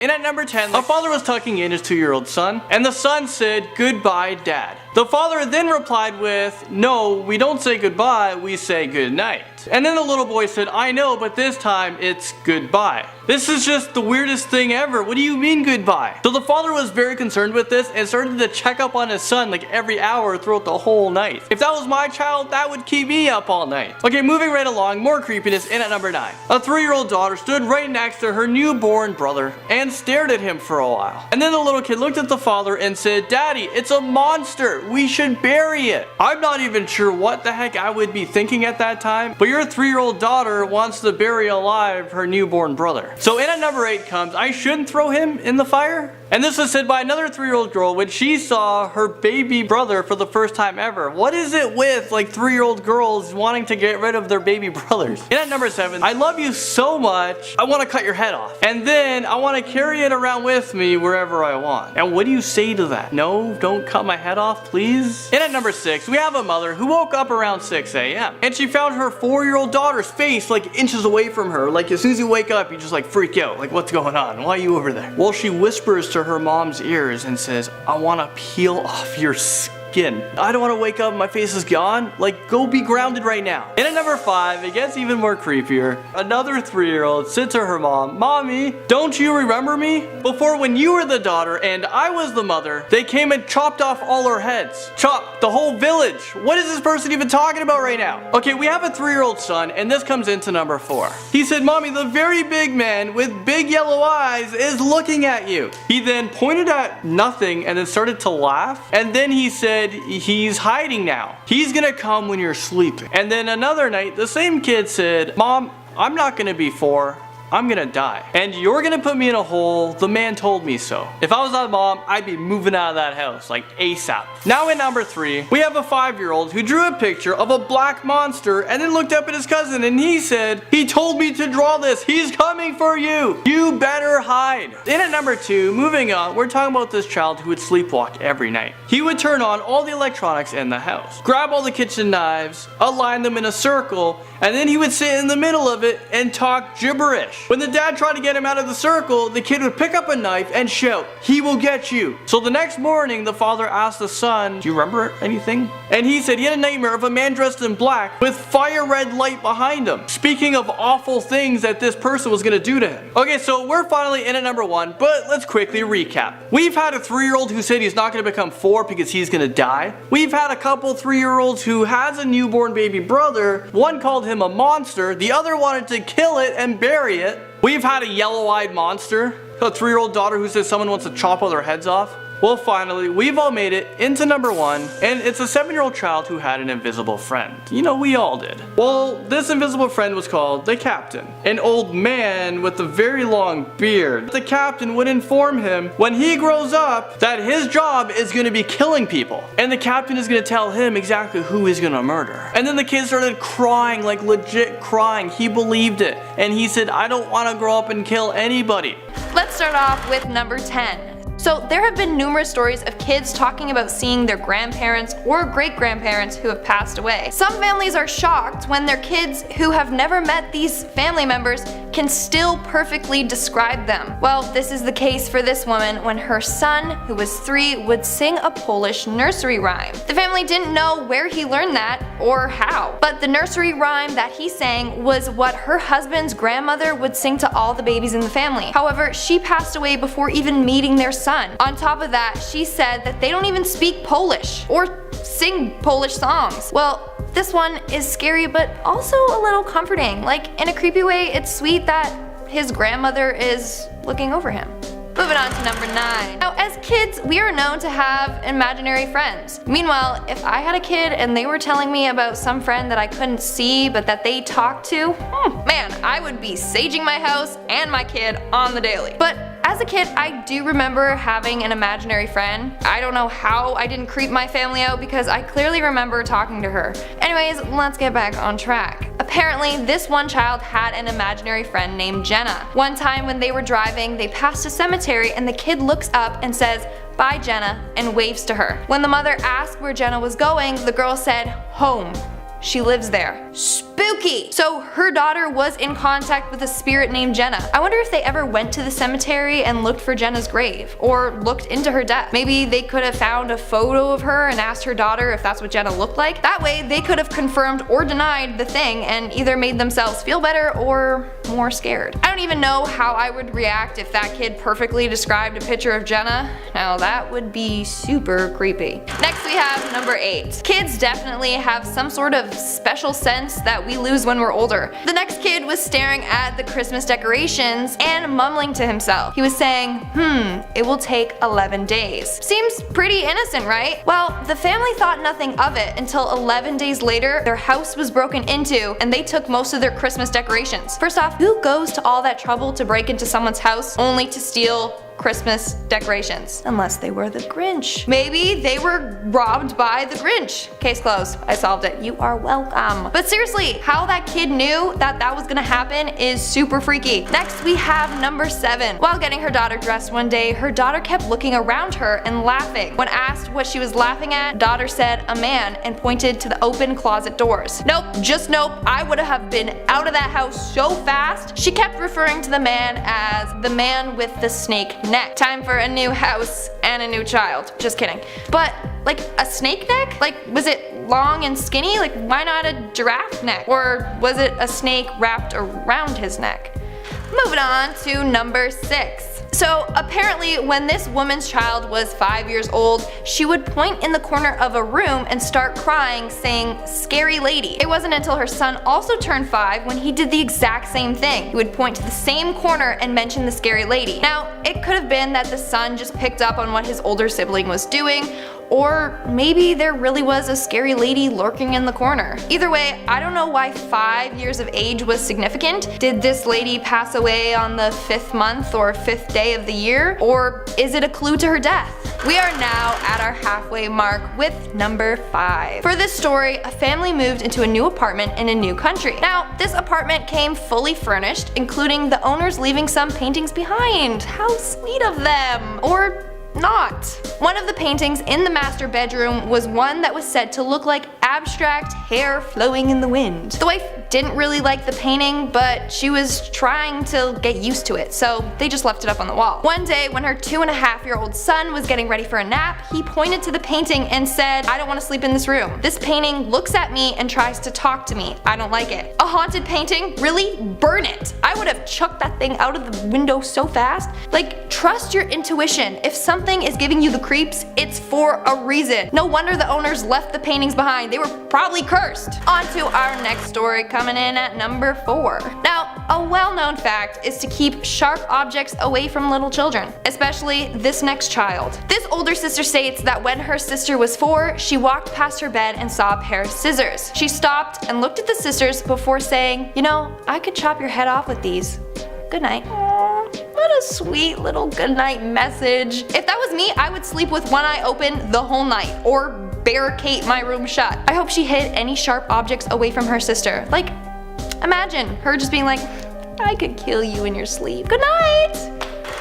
And at number 10, a father was tucking in his 2-year-old son, and the son said, "Goodbye, Dad." The father then replied with, "No, we don't say goodbye, we say good night." And then the little boy said, "I know, but this time it's goodbye." This is just the weirdest thing ever. What do you mean goodbye? So the father was very concerned with this and started to check up on his son like every hour throughout the whole night. If that was my child, that would keep me up all night. Okay, moving right along, more creepiness. And at number 9, a 3-year-old daughter stood right next to her newborn brother and stared at him for a while. And then the little kid looked at the father and said, "Daddy, it's a monster. We should bury it." I'm not even sure what the heck I would be thinking at that time, but your 3-year-old daughter wants to bury alive her newborn brother. So in at number 8 comes, I shouldn't throw him in the fire? And this was said by another 3-year-old girl when she saw her baby brother for the first time ever. What is it with like 3-year-old girls wanting to get rid of their baby brothers? And at number 7, I love you so much, I want to cut your head off. And then I want to carry it around with me wherever I want. And what do you say to that? No, don't cut my head off, please? And at number 6, we have a mother who woke up around 6 a.m. and she found her 4-year-old daughter's face like inches away from her. Like as soon as you wake up, you just like freak out. Like what's going on? Why are you over there? Well, she whispers to her mom's ears and says, "I want to peel off your skin. I don't want to wake up and my face is gone. Like, go be grounded right now." And at number 5, it gets even more creepier. Another 3-year-old said to her mom, "Mommy, don't you remember me? Before when you were the daughter and I was the mother, they came and chopped off all our heads. Chopped the whole village." What is this person even talking about right now? Okay, we have a 3-year-old son, and this comes into number 4. He said, "Mommy, the very big man with big yellow eyes is looking at you." He then pointed at nothing and then started to laugh. And then he said, "He's hiding now. He's gonna come when you're sleeping." And then another night, the same kid said, "Mom, I'm not gonna be 4. I'm gonna die. And you're gonna put me in a hole. The man told me so." If I was that mom, I'd be moving out of that house, like ASAP. Now in number 3, we have a 5-year-old who drew a picture of a black monster and then looked up at his cousin and he said, "He told me to draw this. He's coming for you. You better hide." In at number 2, moving on, we're talking about this child who would sleepwalk every night. He would turn on all the electronics in the house, grab all the kitchen knives, align them in a circle, and then he would sit in the middle of it and talk gibberish. When the dad tried to get him out of the circle, the kid would pick up a knife and shout, "He will get you." So the next morning, the father asked the son, "Do you remember anything?" And he said he had a nightmare of a man dressed in black with fire red light behind him. Speaking of awful things that this person was gonna do to him. Okay, so we're finally in at number 1, but let's quickly recap. We've had a 3-year-old who said he's not gonna become 4 because he's gonna die. We've had a couple 3-year-olds who has a newborn baby brother. One called him a monster, the other wanted to kill it and bury it. We've had a yellow-eyed monster, a 3-year-old daughter who says someone wants to chop all their heads off. Well, finally, we've all made it into number 1, and it's a 7-year-old child who had an invisible friend. You know, we all did. Well, this invisible friend was called the captain, an old man with a very long beard. The captain would inform him when he grows up that his job is going to be killing people, and the captain is going to tell him exactly who he's going to murder. And then the kid started crying, like legit crying. He believed it, and he said, "I don't want to grow up and kill anybody." Let's start off with number 10. So there have been numerous stories of kids talking about seeing their grandparents or great-grandparents who have passed away. Some families are shocked when their kids who have never met these family members can still perfectly describe them. Well, this is the case for this woman when her son, who was 3, would sing a Polish nursery rhyme. The family didn't know where he learned that or how, but the nursery rhyme that he sang was what her husband's grandmother would sing to all the babies in the family. However, she passed away before even meeting their son. On top of that, she said that they don't even speak Polish or sing Polish songs. Well, this one is scary but also a little comforting. Like, in a creepy way, it's sweet that his grandmother is looking over him. Moving on to number 9. Now, as kids, we are known to have imaginary friends. Meanwhile, if I had a kid and they were telling me about some friend that I couldn't see but that they talked to, man, I would be saging my house and my kid on the daily. But as a kid, I do remember having an imaginary friend. I don't know how I didn't creep my family out because I clearly remember talking to her. Anyways, let's get back on track. Apparently, this one child had an imaginary friend named Jenna. One time when they were driving, they passed a cemetery and the kid looks up and says, "Bye, Jenna," and waves to her. When the mother asked where Jenna was going, the girl said, "Home." she lives there. Spooky! So her daughter was in contact with a spirit named Jenna. I wonder if they ever went to the cemetery and looked for Jenna's grave, or looked into her death. Maybe they could have found a photo of her and asked her daughter if that's what Jenna looked like. That way they could have confirmed or denied the thing and either made themselves feel better or more scared. I don't even know how I would react if that kid perfectly described a picture of Jenna. Now that would be super creepy. Next we have number 8. Kids definitely have some sort of special sense that we lose when we're older. The next kid was staring at the Christmas decorations and mumbling to himself. He was saying, it will take 11 days. Seems pretty innocent, right? Well, the family thought nothing of it until 11 days later, their house was broken into and they took most of their Christmas decorations. First off, who goes to all that trouble to break into someone's house only to steal Christmas decorations? Unless they were the Grinch. Maybe they were robbed by the Grinch. Case closed. I solved it. You are welcome. But seriously, how that kid knew that that was gonna happen is super freaky. Next we have number 7. While getting her daughter dressed one day, her daughter kept looking around her and laughing. When asked what she was laughing at, daughter said a man and pointed to the open closet doors. Nope, just nope. I would have been out of that house so fast. She kept referring to the man as the man with the snake neck. Time for a new house and a new child. Just kidding. But like a snake neck? Like was it long and skinny? Like why not a giraffe neck? Or was it a snake wrapped around his neck? Moving on to number 6. So apparently when this woman's child was 5 years old, she would point in the corner of a room and start crying saying, "Scary lady." It wasn't until her son also turned 5 when he did the exact same thing. He would point to the same corner and mention the scary lady. Now, it could have been that the son just picked up on what his older sibling was doing, or maybe there really was a scary lady lurking in the corner. Either way, I don't know why 5 years of age was significant. Did this lady pass away on the 5th month or 5th day of the year? Or is it a clue to her death? We are now at our halfway mark with number 5. For this story, a family moved into a new apartment in a new country. Now, this apartment came fully furnished, including the owners leaving some paintings behind. How sweet of them! Or not. One of the paintings in the master bedroom was one that was said to look like abstract hair flowing in the wind. The wife didn't really like the painting, but she was trying to get used to it, so they just left it up on the wall. One day when her 2.5-year-old son was getting ready for a nap, he pointed to the painting and said, "I don't want to sleep in this room. This painting looks at me and tries to talk to me. I don't like it." A haunted painting? Really? Burn it. I would have chucked that thing out of the window so fast. Like, trust your intuition. If something is giving you the creeps, it's for a reason. No wonder the owners left the paintings behind. They were probably cursed. On to our next story, coming in at number 4. Now, a well-known fact is to keep sharp objects away from little children, especially this next child. This older sister states that when her sister was 4, she walked past her bed and saw a pair of scissors. She stopped and looked at the scissors before saying, "You know, I could chop your head off with these. Good night." What a sweet little goodnight message. If that was me, I would sleep with one eye open the whole night, or barricade my room shut. I hope she hid any sharp objects away from her sister. Like, imagine her just being like, "I could kill you in your sleep. Good night."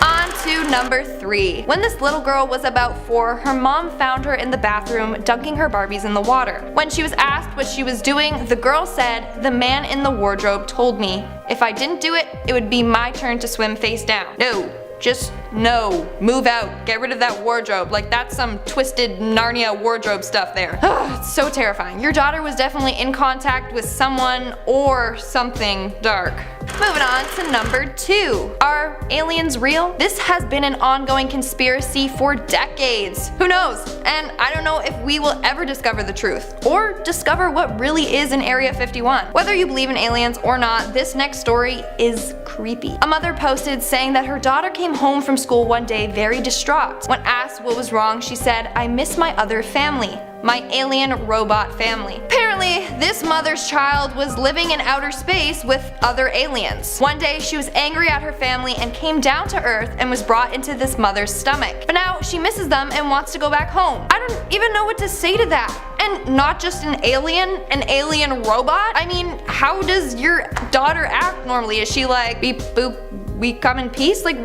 On to number 3. When this little girl was about 4, her mom found her in the bathroom dunking her Barbies in the water. When she was asked what she was doing, the girl said, "The man in the wardrobe told me if I didn't do it, it would be my turn to swim face down." No. Just no. Move out. Get rid of that wardrobe. Like that's some twisted Narnia wardrobe stuff there. It's so terrifying. Your daughter was definitely in contact with someone or something dark. Moving on to number 2. Are aliens real? This has been an ongoing conspiracy for decades. Who knows? And I don't know if we will ever discover the truth, or discover what really is in Area 51. Whether you believe in aliens or not, this next story is creepy. A mother posted saying that her daughter came home from school one day very distraught. When asked what was wrong, she said, "I miss my other family. My alien robot family." Apparently, this mother's child was living in outer space with other aliens. One day, she was angry at her family and came down to Earth and was brought into this mother's stomach. But now, she misses them and wants to go back home. I don't even know what to say to that. And not just an alien robot? I mean, how does your daughter act normally? Is she like, beep boop, we come in peace? Like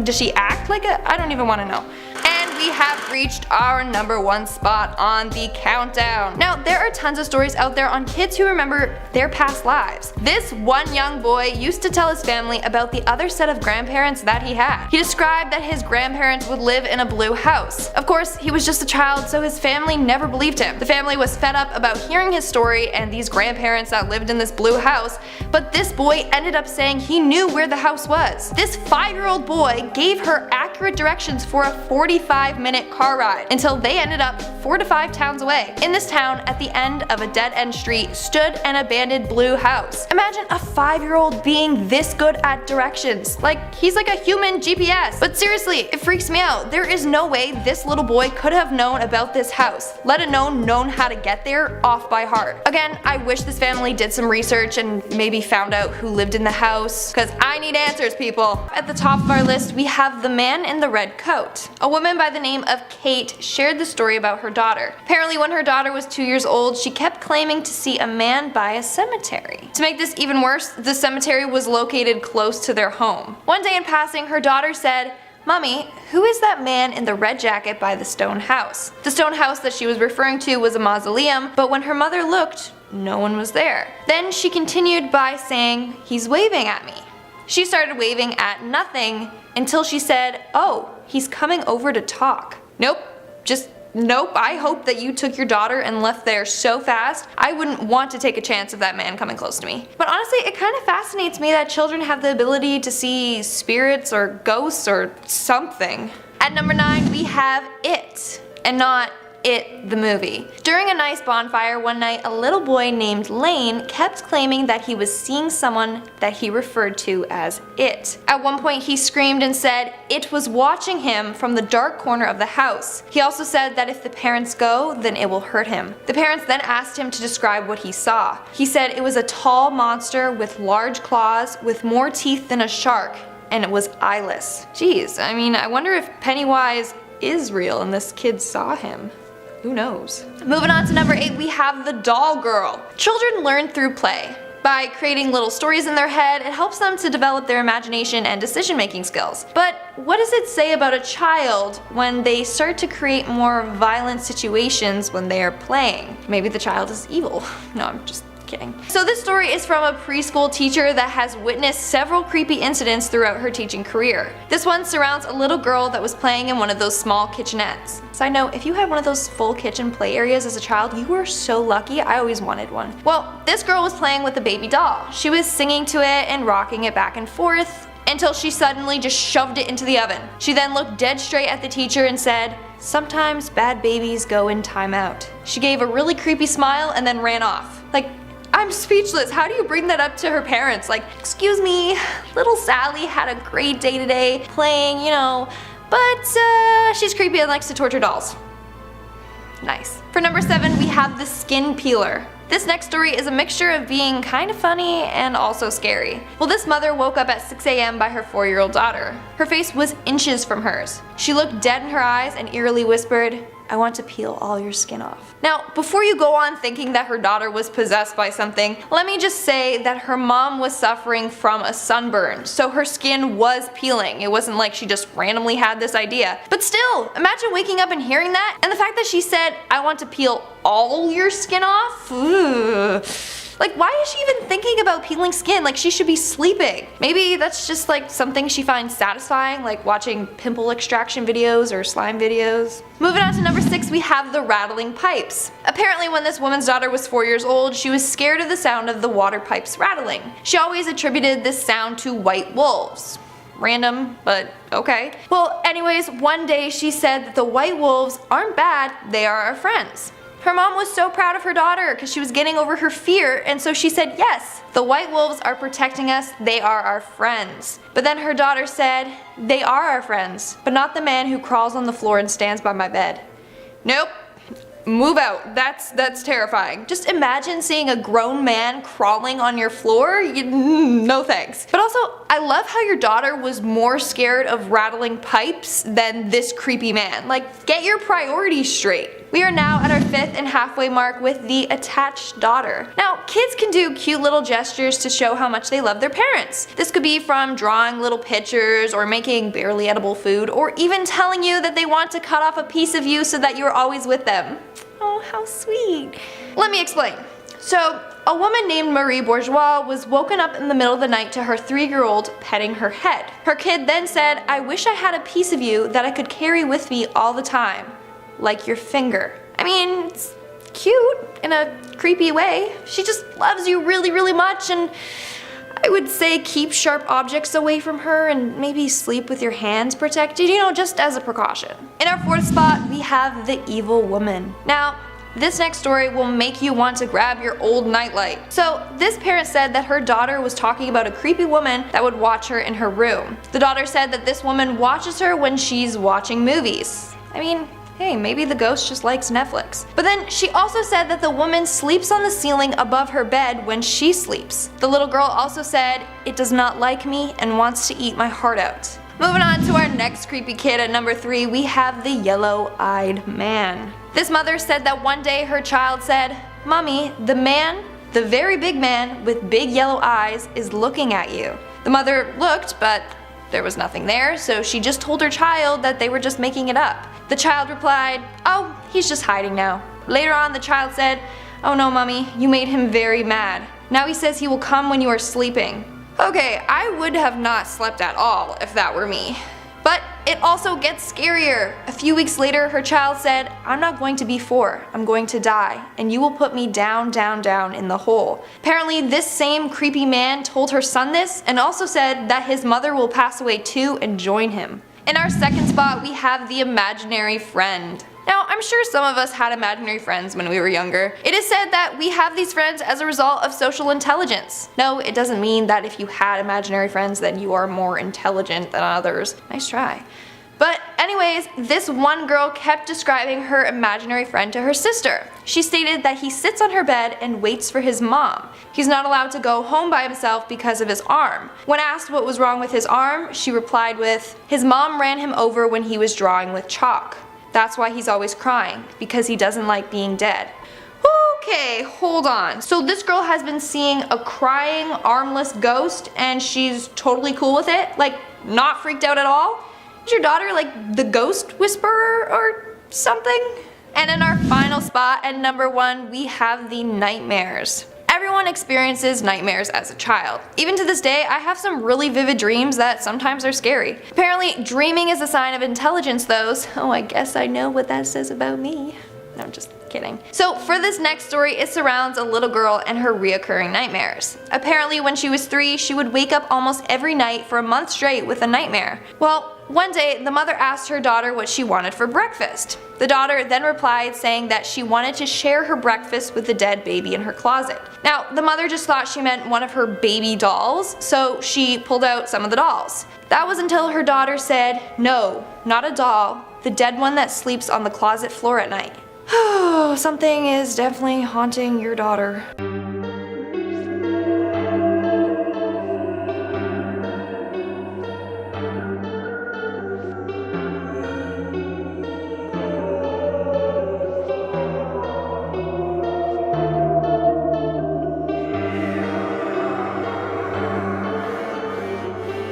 does she act like a, I don't even want to know. And we we have reached our number 1 spot on the countdown. Now, there are tons of stories out there on kids who remember their past lives. This one young boy used to tell his family about the other set of grandparents that he had. He described that his grandparents would live in a blue house. Of course, he was just a child, so his family never believed him. The family was fed up about hearing his story and these grandparents that lived in this blue house, but this boy ended up saying he knew where the house was. This 5-year-old boy gave her accurate directions for a 45-minute car ride until they ended up 4 to 5 towns away. In this town, at the end of a dead-end street, stood an abandoned blue house. Imagine a 5-year-old being this good at directions. Like, he's like a human GPS. But seriously, it freaks me out. There is no way this little boy could have known about this house, let alone known how to get there off by heart. Again, I wish this family did some research and maybe found out who lived in the house, because I need answers, people. At the top of our list, we have the man in the red coat. A woman by the name of Kate shared the story about her daughter. Apparently, when her daughter was 2 years old, she kept claiming to see a man by a cemetery. To make this even worse, the cemetery was located close to their home. One day in passing, her daughter said, "Mommy, who is that man in the red jacket by the stone house?" The stone house that she was referring to was a mausoleum, but when her mother looked, no one was there. Then she continued by saying, "He's waving at me." She started waving at nothing until she said, "Oh, he's coming over to talk." Nope, just nope. I hope that you took your daughter and left there so fast. I wouldn't want to take a chance of that man coming close to me. But honestly, it kind of fascinates me that children have the ability to see spirits or ghosts or something. At number 9, we have It, and not It the movie. During a nice bonfire one night, a little boy named Lane kept claiming that he was seeing someone that he referred to as It. At one point he screamed and said It was watching him from the dark corner of the house. He also said that if the parents go, then it will hurt him. The parents then asked him to describe what he saw. He said it was a tall monster with large claws with more teeth than a shark, and it was eyeless. Jeez, I mean, I wonder if Pennywise is real and this kid saw him. Who knows? Moving on to number 8, we have the doll girl. Children learn through play. By creating little stories in their head, it helps them to develop their imagination and decision-making skills. But what does it say about a child when they start to create more violent situations when they are playing? Maybe the child is evil. No, I'm just kidding. So this story is from a preschool teacher that has witnessed several creepy incidents throughout her teaching career. This one surrounds a little girl that was playing in one of those small kitchenettes. Side note, if you had one of those full kitchen play areas as a child, you were so lucky. I always wanted one. Well, this girl was playing with a baby doll. She was singing to it and rocking it back and forth until she suddenly just shoved it into the oven. She then looked dead straight at the teacher and said, "Sometimes bad babies go in timeout." She gave a really creepy smile and then ran off. Like, I'm speechless. How do you bring that up to her parents? Like, excuse me, little Sally had a great day today playing, you know, but she's creepy and likes to torture dolls. Nice. For number 7, we have the skin peeler. This next story is a mixture of being kind of funny and also scary. Well, this mother woke up at 6 a.m. by her 4-year-old daughter. Her face was inches from hers. She looked dead in her eyes and eerily whispered, "I want to peel all your skin off." Now, before you go on thinking that her daughter was possessed by something, let me just say that her mom was suffering from a sunburn, so her skin was peeling. It wasn't like she just randomly had this idea. But still, imagine waking up and hearing that, and the fact that she said, "I want to peel all your skin off?" Ugh. Like, why is she even thinking about peeling skin? Like, she should be sleeping. Maybe that's just like something she finds satisfying, like watching pimple extraction videos or slime videos. Moving on to number 6, we have the rattling pipes. Apparently when this woman's daughter was 4 years old, she was scared of the sound of the water pipes rattling. She always attributed this sound to white wolves. Random, but okay. Well, anyways, one day she said that the white wolves aren't bad, they are our friends. Her mom was so proud of her daughter because she was getting over her fear, and so she said, "Yes, the white wolves are protecting us, they are our friends." But then her daughter said, "They are our friends, but not the man who crawls on the floor and stands by my bed." Nope. Move out. That's terrifying. Just imagine seeing a grown man crawling on your floor. No thanks. But also, I love how your daughter was more scared of rattling pipes than this creepy man. Like, get your priorities straight. We are now at our 5th and halfway mark with the attached daughter. Now, kids can do cute little gestures to show how much they love their parents. This could be from drawing little pictures or making barely edible food, or even telling you that they want to cut off a piece of you so that you're always with them. Oh, how sweet. Let me explain. So, a woman named Marie Bourgeois was woken up in the middle of the night to her 3-year-old petting her head. Her kid then said, "I wish I had a piece of you that I could carry with me all the time. Like your finger." I mean, it's cute in a creepy way. She just loves you really, really much, and I would say keep sharp objects away from her and maybe sleep with your hands protected, just as a precaution. In our 4th spot, we have the evil woman. Now, this next story will make you want to grab your old nightlight. So, this parent said that her daughter was talking about a creepy woman that would watch her in her room. The daughter said that this woman watches her when she's watching movies. I mean, hey, maybe the ghost just likes Netflix. But then she also said that the woman sleeps on the ceiling above her bed when she sleeps. The little girl also said, "It does not like me and wants to eat my heart out." Moving on to our next creepy kid at number 3, we have the yellow-eyed man. This mother said that one day her child said, "Mommy, the man, the very big man with big yellow eyes is looking at you." The mother looked, but there was nothing there, so she just told her child that they were just making it up. The child replied, "Oh, he's just hiding now." Later on, the child said, "Oh no, Mommy, you made him very mad. Now he says he will come when you are sleeping." Okay, I would have not slept at all if that were me. But it also gets scarier. A few weeks later, her child said, "I'm not going to be 4, I'm going to die, and you will put me down, down, down in the hole." Apparently, this same creepy man told her son this, and also said that his mother will pass away too and join him. In our 2nd spot, we have the imaginary friend. Now, I'm sure some of us had imaginary friends when we were younger. It is said that we have these friends as a result of social intelligence. No, it doesn't mean that if you had imaginary friends then you are more intelligent than others. Nice try. But anyways, this one girl kept describing her imaginary friend to her sister. She stated that he sits on her bed and waits for his mom. He's not allowed to go home by himself because of his arm. When asked what was wrong with his arm, she replied with, "His mom ran him over when he was drawing with chalk. That's why he's always crying, because he doesn't like being dead." Okay, hold on. So this girl has been seeing a crying, armless ghost and she's totally cool with it? Like, not freaked out at all? Is your daughter like the ghost whisperer or something? And in our final spot at number 1, we have the nightmares. Everyone experiences nightmares as a child. Even to this day, I have some really vivid dreams that sometimes are scary. Apparently, dreaming is a sign of intelligence though, so I guess I know what that says about me. No, I'm just kidding. So for this next story, it surrounds a little girl and her reoccurring nightmares. Apparently when she was 3, she would wake up almost every night for a month straight with a nightmare. Well, one day, the mother asked her daughter what she wanted for breakfast. The daughter then replied saying that she wanted to share her breakfast with the dead baby in her closet. Now, the mother just thought she meant one of her baby dolls, so she pulled out some of the dolls. That was until her daughter said, "No, not a doll, the dead one that sleeps on the closet floor at night." Something is definitely haunting your daughter.